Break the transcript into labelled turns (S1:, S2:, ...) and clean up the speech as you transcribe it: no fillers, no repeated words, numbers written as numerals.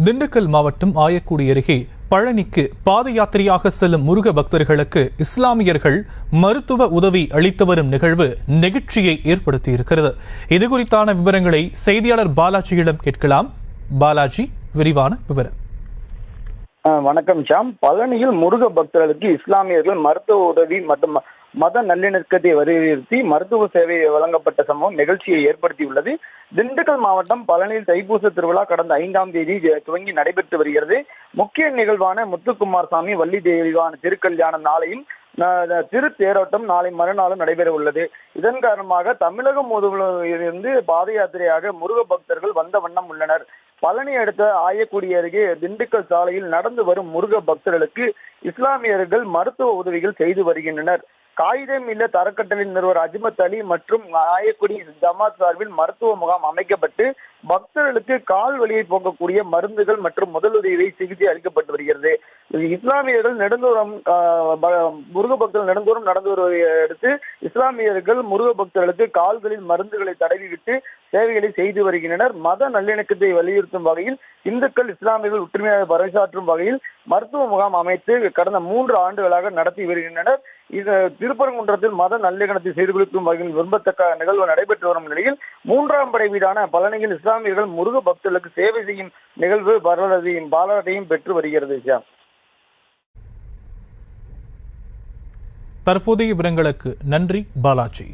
S1: திண்டுக்கல் மாவட்டம் ஆயக்குடி அருகே பழனிக்கு பாத யாத்திரையாக செல்லும் முருக பக்தர்களுக்கு இஸ்லாமியர்கள் மருத்துவ உதவி அளித்து வரும் நிகழ்வு நெகிழ்ச்சியை ஏற்படுத்தியிருக்கிறது. இதுகுறித்தான விவரங்களை செய்தியாளர் பாலாஜியிடம் கேட்கலாம். பாலாஜி, விரிவான விவரம்.
S2: வணக்கம் ஷாம். பழனியில் முருக பக்தர்களுக்கு இஸ்லாமியர்கள் மருத்துவ உதவி மற்றும் மத நல்லிணக்கத்தை வலியுறுத்தி மருத்துவ சேவை வழங்கப்பட்ட சம்பவம் நிகழ்ச்சியை ஏற்படுத்தியுள்ளது. திண்டுக்கல் மாவட்டம் பழனியில் தைப்பூச திருவிழா கடந்த 5ஆம் தேதி துவங்கி நடைபெற்று வருகிறது. முக்கிய நிகழ்வான முத்துக்குமாரசாமி வள்ளி தேவியான திருக்கல்யாணம் நாளையும் திரு தேரோட்டம் நாளை மறுநாளும் நடைபெற உள்ளது. இதன் காரணமாக தமிழகம் முழுவதிலிருந்து பாத யாத்திரையாக முருக பக்தர்கள் வந்த வண்ணம் உள்ளனர். பழனி அடுத்த ஆயக்குடி அருகே திண்டுக்கல் சாலையில் நடந்து வரும் முருக பக்தர்களுக்கு இஸ்லாமியர்கள் மருத்துவ உதவிகள் செய்து வருகின்றனர். காகிதம் இல்ல தரக்கட்டளை நிறுவனர் அஜ்மத் அலி மற்றும் ஆயக்குடி ஜமாத் சார்பில் மருத்துவ முகாம் அமைக்கப்பட்டு பக்தர்களுக்கு கால் வலியை போக்கக்கூடிய மருந்துகள் மற்றும் முதலுதவி சிகிச்சை அளிக்கப்பட்டு வருகிறது. இஸ்லாமியர்கள் நெடுந்தூரம் முருக பக்தர்கள் நெடுந்தூரம் நடந்து வருவதை அடுத்து இஸ்லாமியர்கள் முருக பக்தர்களுக்கு கால்களில் மருந்துகளை தடவிவிட்டு சேவைகளை செய்து வருகின்றனர். மத நல்லிணக்கத்தை வலியுறுத்தும் வகையில் இந்துக்கள் இஸ்லாமியர்கள் ஒற்றுமையாக பறைசாற்றும் வகையில் மருத்துவ முகாம் அமைத்து கடந்த 3 ஆண்டுகளாக நடத்தி வருகின்றனர். இது திருப்பரங்குன்றத்தில் மத நல்லிணக்கத்தை செய்து கொடுக்கும் வகையில் விரும்பத்தக்க நிகழ்வு நடைபெற்று வரும் நிலையில் 3ஆம் படை வீடான பழனியில் இஸ்லாமியர்கள் முருக பக்தர்களுக்கு சேவை செய்யும் நிகழ்வு பாராட்டையும் பெற்று வருகிறது.
S1: தற்போதைய விவரங்களுக்கு நன்றி பாலாஜி.